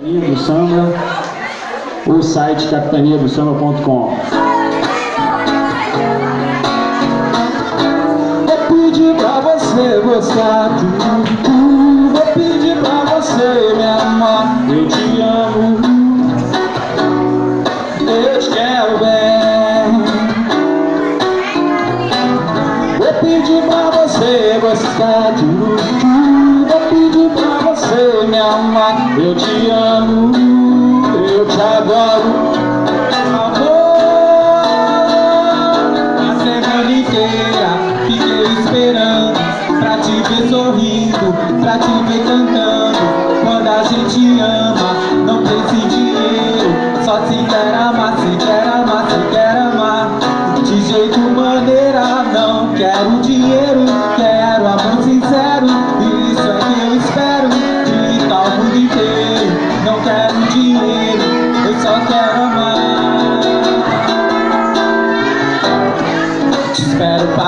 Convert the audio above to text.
do Samba, o site capitaniadosamba.com. Vou pedir pra você gostar de tudo, vou pedir pra você me amar. Eu te amo, eu te quero bem. Vou pedir pra você gostar de tudo, vou pedir pra você me amar. Eu te amo, eu te adoro, amor. A semana inteira fiquei esperando pra te ver sorrindo, pra te ver cantando. Quando a gente ama, não precisa de dinheiro, só se quer amar, se quer amar, se quer amar. De jeito maneira, não quero dinheiro, quero amor sincero. Isso é que eu espero de tal mundo inteiro. Não quero dinheiro, eu só quero amar. Te espero para